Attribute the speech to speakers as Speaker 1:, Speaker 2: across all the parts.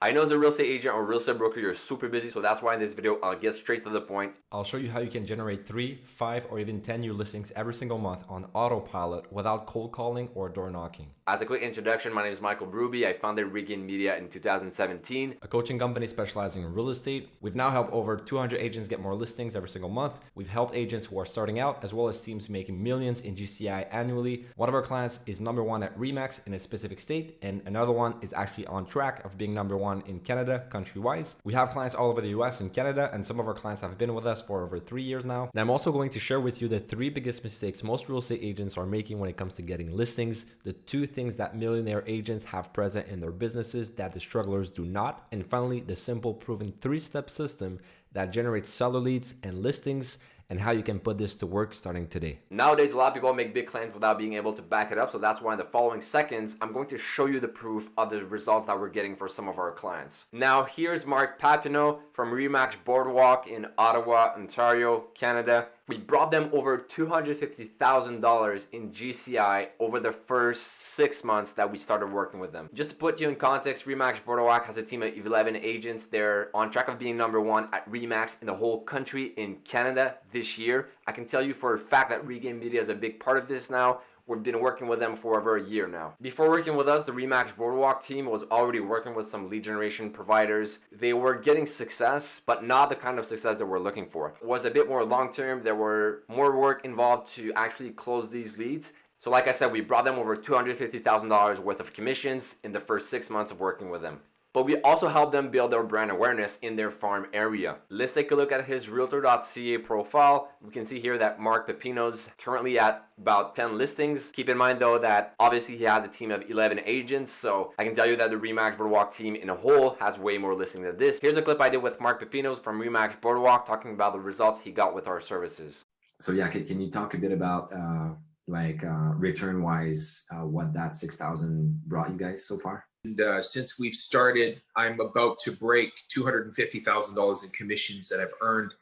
Speaker 1: I know as a real estate agent or real estate broker, you're super busy, so that's why in this video, I'll get straight to the point.
Speaker 2: I'll show you how you can generate 3, 5, or even 10 new listings every single month on autopilot without cold calling or door knocking.
Speaker 1: As a quick introduction, my name is Mikael Berube. I founded Regain Media in 2017.
Speaker 2: A coaching company specializing in real estate. We've now helped over 200 agents get more listings every single month. We've helped agents who are starting out, as well as teams making millions in GCI annually. One of our clients is #1 at RE/MAX in a specific state, and another one is actually on track of being #1 in Canada, country-wise. We have clients all over the US and Canada, and some of our clients have been with us for over 3 years now. And I'm also going to share with you the 3 biggest mistakes most real estate agents are making when it comes to getting listings, the 2 things that millionaire agents have present in their businesses that the strugglers do not, and finally, the simple proven 3-step system that generates seller leads and listings, and how you can put this to work starting today.
Speaker 1: Nowadays, a lot of people make big claims without being able to back it up. So that's why in the following seconds, I'm going to show you the proof of the results that we're getting for some of our clients. Now, here's Mark Papineau from RE/MAX Boardwalk in Ottawa, Ontario, Canada. We brought them over $250,000 in GCI over the first 6 months that we started working with them. Just to put you in context, RE/MAX Boardwalk has a team of 11 agents. They're on track of being #1 at RE/MAX in the whole country in Canada this year. I can tell you for a fact that Regain Media is a big part of this now. We've been working with them for over a year now. Before working with us, the RE/MAX Boardwalk team was already working with some lead generation providers. They were getting success, but not the kind of success that we're looking for. It was a bit more long-term. There were more work involved to actually close these leads. So like I said, we brought them over $250,000 worth of commissions in the first 6 months of working with them. But we also helped them build their brand awareness in their farm area. Let's take a look at his Realtor.ca profile. We can see here that Mark Papineau's currently at about 10 listings. Keep in mind though that obviously he has a team of 11 agents, so I can tell you that the RE/MAX Boardwalk team in a whole has way more listings than this. Here's a clip I did with Mark Papineau's from RE/MAX Boardwalk talking about the results he got with our services.
Speaker 3: So yeah, can you talk a bit about return wise, what that 6,000 brought you guys so far?
Speaker 4: And since we've started, I'm about to break $250,000 in commissions that I've earned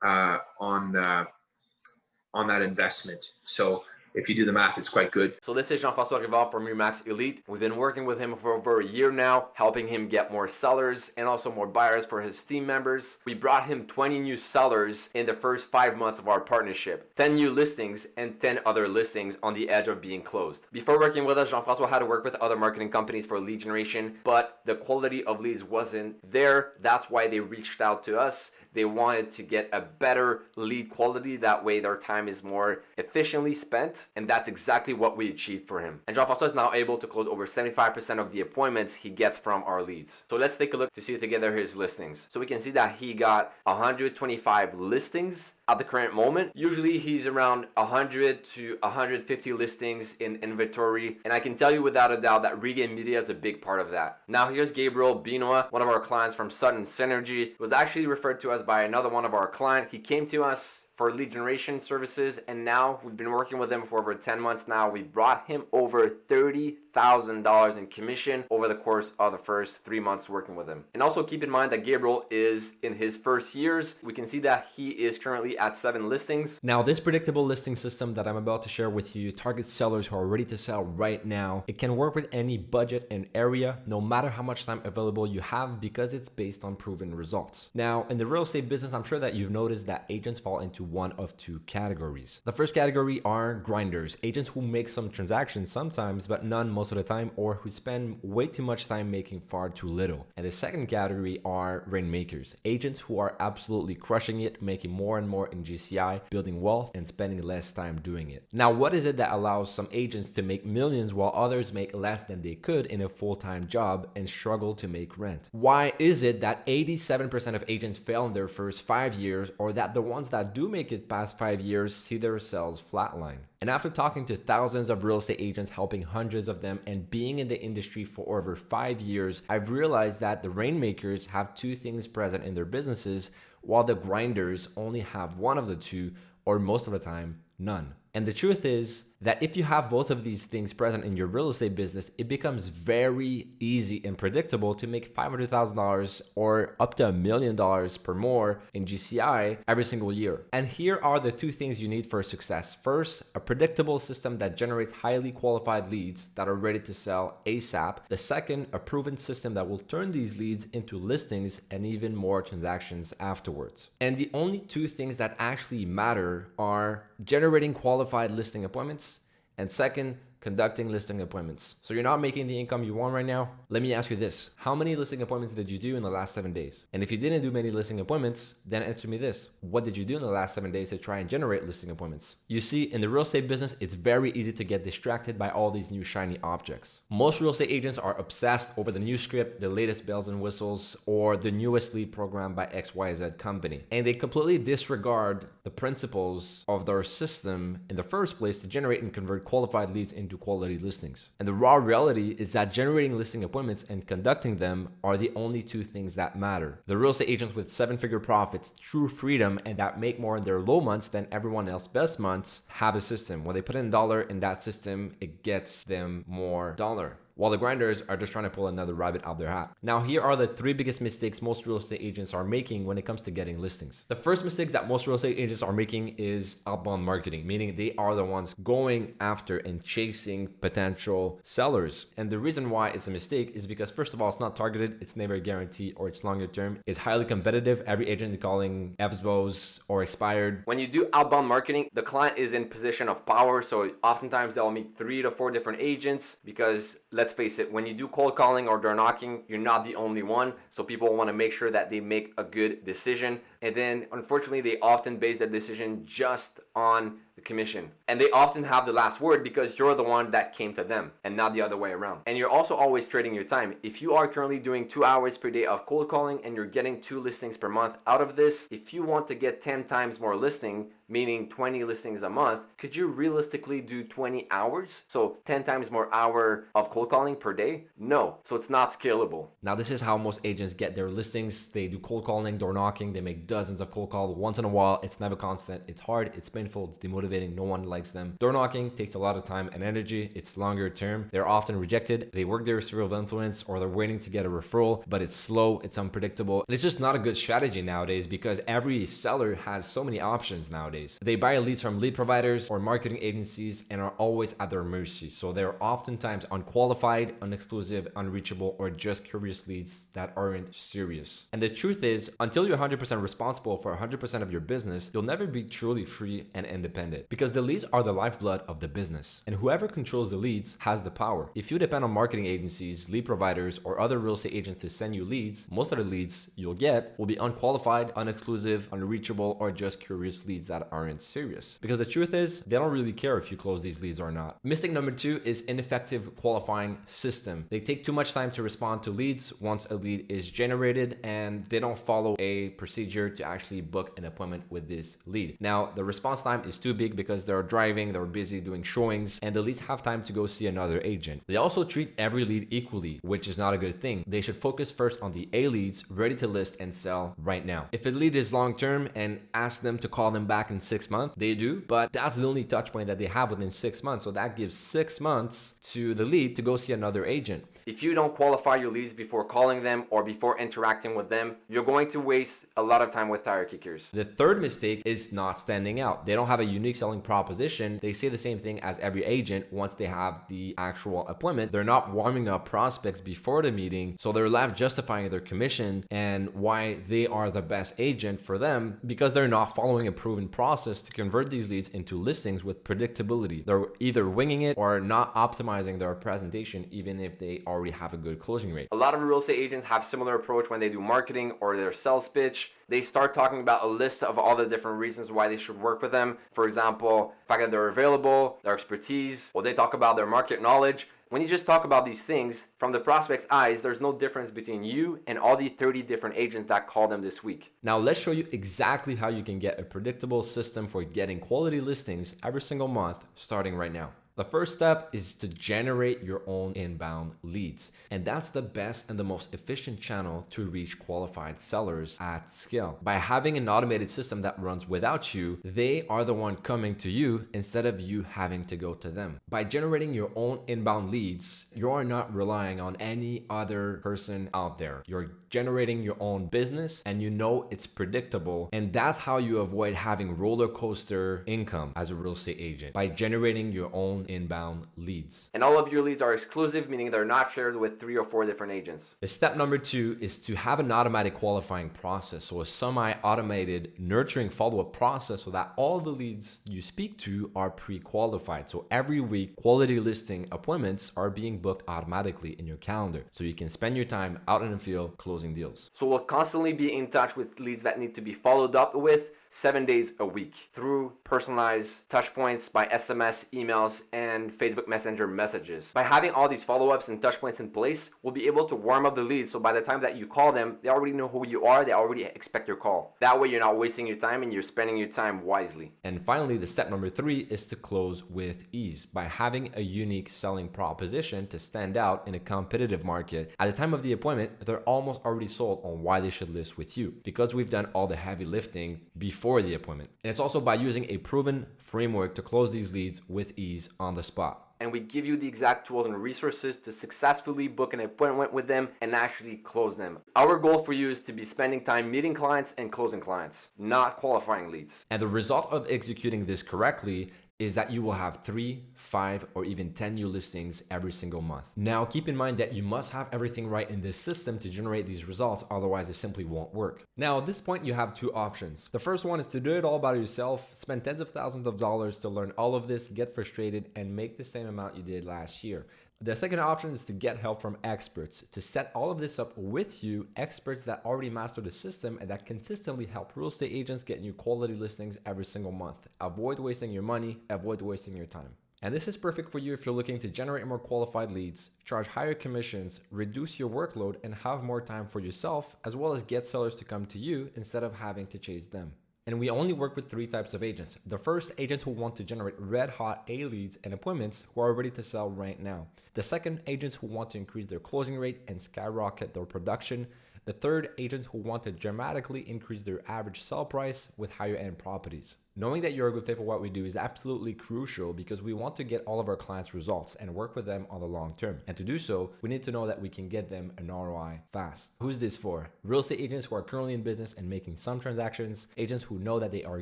Speaker 4: on that investment. So if you do the math, it's quite good.
Speaker 1: So this is Jean-François Rivard from RE/MAX Elite. We've been working with him for over a year now, helping him get more sellers and also more buyers for his team members. We brought him 20 new sellers in the first 5 months of our partnership, 10 new listings and 10 other listings on the edge of being closed. Before working with us, Jean-François had to work with other marketing companies for lead generation, but the quality of leads wasn't there. That's why they reached out to us. They wanted to get a better lead quality. That way their time is more efficiently spent. And that's exactly what we achieved for him. And Jean-François is now able to close over 75% of the appointments he gets from our leads. So let's take a look to see together his listings. So we can see that he got 125 listings at the current moment. Usually he's around 100 to 150 listings in inventory. And I can tell you without a doubt that Regain Media is a big part of that. Now here's Gabriel Benoit, one of our clients from Sudden Synergy. It was actually referred to us by another one of our clients. He came to us for lead generation services, and now we've been working with him for over 10 months now. We brought him over $30,000 in commission over the course of the first 3 months working with him. And also keep in mind that Gabriel is in his first years. We can see that he is currently at 7 listings.
Speaker 2: Now, this predictable listing system that I'm about to share with you targets sellers who are ready to sell right now. It can work with any budget and area, no matter how much time available you have, because it's based on proven results. Now, in the real estate business, I'm sure that you've noticed that agents fall into one of 2 categories. The first category are grinders, agents who make some transactions sometimes, but none most of the time, or who spend way too much time making far too little. And the second category are rainmakers, agents who are absolutely crushing it, making more and more in GCI, building wealth and spending less time doing it. Now, what is it that allows some agents to make millions while others make less than they could in a full-time job and struggle to make rent? Why is it that 87% of agents fail in their first 5 years, or that the ones that do make it past 5 years see their sales flatline? And after talking to thousands of real estate agents, helping hundreds of them, and being in the industry for over 5 years, I've realized that the rainmakers have 2 things present in their businesses, while the grinders only have one of the 2, or most of the time, none. And the truth is, that if you have both of these things present in your real estate business, it becomes very easy and predictable to make $500,000 or up to $1 million per more in GCI every single year. And here are the two things you need for success. First, a predictable system that generates highly qualified leads that are ready to sell ASAP. The second, a proven system that will turn these leads into listings and even more transactions afterwards. And the only two things that actually matter are generating qualified listing appointments, and second, conducting listing appointments. So you're not making the income you want right now? Let me ask you this. How many listing appointments did you do in the last 7 days? And if you didn't do many listing appointments, then answer me this. What did you do in the last 7 days to try and generate listing appointments? You see, in the real estate business, it's very easy to get distracted by all these new shiny objects. Most real estate agents are obsessed over the new script, the latest bells and whistles, or the newest lead program by XYZ company. And they completely disregard the principles of their system in the first place to generate and convert qualified leads into quality listings. And the raw reality is that generating listing appointments and conducting them are the only two things that matter. The real estate agents with 7-figure profits, true freedom, and that make more in their low months than everyone else's best months have a system. When they put in dollar in that system, it gets them more dollar, while the grinders are just trying to pull another rabbit out their hat. Now, here are the 3 biggest mistakes most real estate agents are making when it comes to getting listings. The first mistake that most real estate agents are making is outbound marketing, meaning they are the ones going after and chasing potential sellers. And the reason why it's a mistake is because, first of all, it's not targeted, it's never a guarantee, or it's longer term. It's highly competitive. Every agent is calling FSBOs or expired.
Speaker 1: When you do outbound marketing, the client is in position of power. So oftentimes they'll meet 3 to 4 different agents because, let's face it, when you do cold calling or door knocking, you're not the only one. So people want to make sure that they make a good decision. And then unfortunately, they often base their decision just on the commission. And they often have the last word because you're the one that came to them and not the other way around. And you're also always trading your time. If you are currently doing 2 hours per day of cold calling and you're getting 2 listings per month out of this, if you want to get 10 times more listing, meaning 20 listings a month, could you realistically do 20 hours? So 10 times more hour of cold calling per day? No. So it's not scalable.
Speaker 2: Now, this is how most agents get their listings. They do cold calling, door knocking, they make dozens of cold calls once in a while. It's never constant. It's hard, it's painful, it's demotivating. No one likes them. Door knocking takes a lot of time and energy. It's longer term. They're often rejected. They work their sphere of influence or they're waiting to get a referral, but it's slow, it's unpredictable. And it's just not a good strategy nowadays because every seller has so many options nowadays. They buy leads from lead providers or marketing agencies and are always at their mercy. So they're oftentimes unqualified, unexclusive, unreachable, or just curious leads that aren't serious. And the truth is, until you're 100% responsible for 100% of your business, you'll never be truly free and independent because the leads are the lifeblood of the business. And whoever controls the leads has the power. If you depend on marketing agencies, lead providers, or other real estate agents to send you leads, most of the leads you'll get will be unqualified, unexclusive, unreachable, or just curious leads that aren't serious. Because the truth is, they don't really care if you close these leads or not. Mistake number 2 is ineffective qualifying system. They take too much time to respond to leads once a lead is generated, and they don't follow a procedure to actually book an appointment with this lead. Now, the response time is too big because they're driving, they're busy doing showings, and the leads have time to go see another agent. They also treat every lead equally, which is not a good thing. They should focus first on the A leads ready to list and sell right now. If a lead is long-term and ask them to call them back in 6 months, they do, but that's the only touch point that they have within 6 months. So that gives 6 months to the lead to go see another agent.
Speaker 1: If you don't qualify your leads before calling them or before interacting with them, you're going to waste a lot of time with tire kickers.
Speaker 2: The third mistake is not standing out. They don't have a unique selling proposition. They say the same thing as every agent once they have the actual appointment. They're not warming up prospects before the meeting, so they're left justifying their commission and why they are the best agent for them because they're not following a proven process to convert these leads into listings with predictability. They're either winging it or not optimizing their presentation even if they already have a good closing rate.
Speaker 1: A lot of real estate agents have similar approach when they do marketing or their sales pitch. They start talking about a list of all the different reasons why they should work with them. For example, the fact that they're available, their expertise, or they talk about their market knowledge. When you just talk about these things, from the prospect's eyes, there's no difference between you and all the 30 different agents that call them this week.
Speaker 2: Now let's show you exactly how you can get a predictable system for getting quality listings every single month starting right now. The first step is to generate your own inbound leads. And that's the best and the most efficient channel to reach qualified sellers at scale. By having an automated system that runs without you, they are the one coming to you instead of you having to go to them. By generating your own inbound leads, you are not relying on any other person out there. You're generating your own business and you know it's predictable. And that's how you avoid having roller coaster income as a real estate agent, by generating your own inbound leads.
Speaker 1: And all of your leads are exclusive, meaning they're not shared with 3 or 4 different agents.
Speaker 2: Step number 2 is to have an automatic qualifying process, so a semi-automated nurturing follow-up process, so that all the leads you speak to are pre-qualified. So every week, quality listing appointments are being booked automatically in your calendar, so you can spend your time out in the field closing deals.
Speaker 1: So we'll constantly be in touch with leads that need to be followed up with 7 days a week through personalized touch points by SMS, emails, and Facebook Messenger messages. By having all these follow-ups and touch points in place, we'll be able to warm up the leads, so by the time that you call them, they already know who you are, they already expect your call. That way you're not wasting your time and you're spending your time wisely.
Speaker 2: And finally, the step number 3 is to close with ease, by having a unique selling proposition to stand out in a competitive market. At the time of the appointment, they're almost already sold on why they should list with you, because we've done all the heavy lifting before the appointment. And it's also by using a proven framework to close these leads with ease on the spot.
Speaker 1: And we give you the exact tools and resources to successfully book an appointment with them and actually close them. Our goal for you is to be spending time meeting clients and closing clients, not qualifying leads.
Speaker 2: And the result of executing this correctly is that you will have 3, 5, or even 10 new listings every single month. Now, keep in mind that you must have everything right in this system to generate these results, otherwise it simply won't work. Now, at this point, you have 2 options. The first one is to do it all by yourself, spend tens of thousands of dollars to learn all of this, get frustrated, and make the same amount you did last year. The second option is to get help from experts, to set all of this up with you, experts that already master the system and that consistently help real estate agents get new quality listings every single month. Avoid wasting your money, avoid wasting your time. And this is perfect for you if you're looking to generate more qualified leads, charge higher commissions, reduce your workload, and have more time for yourself, as well as get sellers to come to you instead of having to chase them. And we only work with 3 types of agents. The first, agents who want to generate red hot A leads and appointments who are ready to sell right now. The second, agents who want to increase their closing rate and skyrocket their production. The third, agents who want to dramatically increase their average sell price with higher end properties. Knowing that you're a good fit for what we do is absolutely crucial, because we want to get all of our clients results and work with them on the long term. And to do so, we need to know that we can get them an ROI fast. Who's this for? Real estate agents who are currently in business and making some transactions, agents who know that they are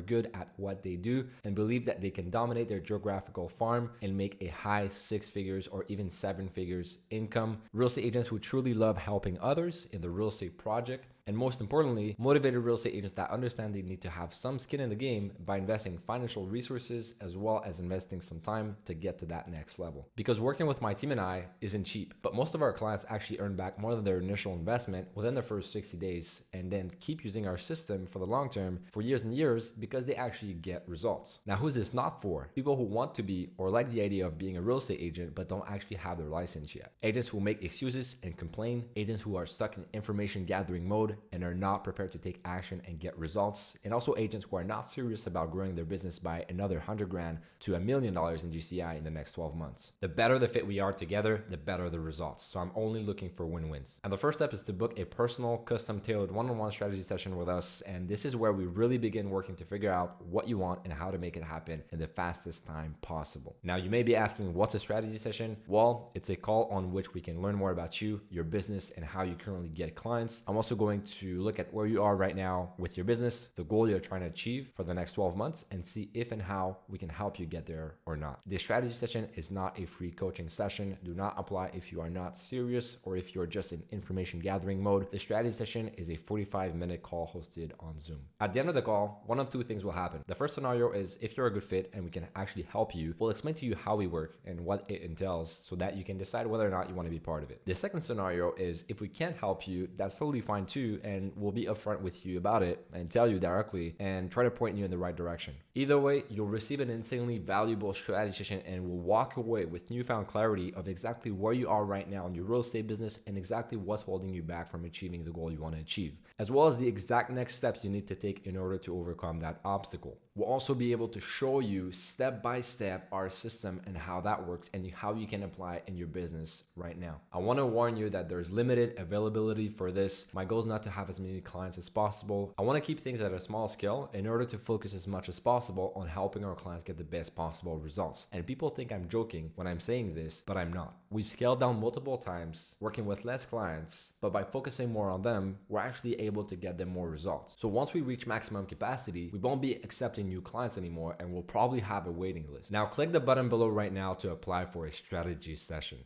Speaker 2: good at what they do and believe that they can dominate their geographical farm and make a high 6 figures or even 7 figures income, real estate agents who truly love helping others in the real estate project, and most importantly, motivated real estate agents that understand they need to have some skin in the game by investing financial resources as well as investing some time to get to that next level. Because working with my team and I isn't cheap, but most of our clients actually earn back more than their initial investment within the first 60 days and then keep using our system for the long term for years and years because they actually get results. Now, who's this not for? People who want to be or like the idea of being a real estate agent but don't actually have their license yet. Agents who make excuses and complain, agents who are stuck in information gathering mode and are not prepared to take action and get results, and also agents who are not serious about growing their business by another $100,000 to $1 million in GCI in the next 12 months. The better the fit we are together, the better the results. So I'm only looking for win-wins. And the first step is to book a personal, custom tailored one-on-one strategy session with us. And this is where we really begin working to figure out what you want and how to make it happen in the fastest time possible. Now, you may be asking, what's a strategy session? Well, it's a call on which we can learn more about you, your business, and how you currently get clients. I'm also going to look at where you are right now with your business, the goal you're trying to achieve for the next 12 months, and see if and how we can help you get there or not. This strategy session is not a free coaching session. Do not apply if you are not serious or if you're just in information gathering mode. The strategy session is a 45-minute call hosted on Zoom. At the end of the call, one of 2 things will happen. The first scenario is if you're a good fit and we can actually help you, we'll explain to you how we work and what it entails so that you can decide whether or not you want to be part of it. The second scenario is if we can't help you, that's totally fine too, and we'll be upfront with you about it and tell you directly and try to point you in the right direction. Either way, you'll receive an insanely valuable strategy session and will walk away with newfound clarity of exactly where you are right now in your real estate business and exactly what's holding you back from achieving the goal you want to achieve, as well as the exact next steps you need to take in order to overcome that obstacle. We'll also be able to show you step by step our system and how that works and how you can apply it in your business right now. I want to warn you that there's limited availability for this. My goal is not to have as many clients as possible. I want to keep things at a small scale in order to focus as much as possible on helping our clients get the best possible results. And people think I'm joking when I'm saying this, but I'm not. We've scaled down multiple times, working with less clients, but by focusing more on them, we're actually able to get them more results. So once we reach maximum capacity, we won't be accepting new clients anymore, and we'll probably have a waiting list. Now click the button below right now to apply for a strategy session.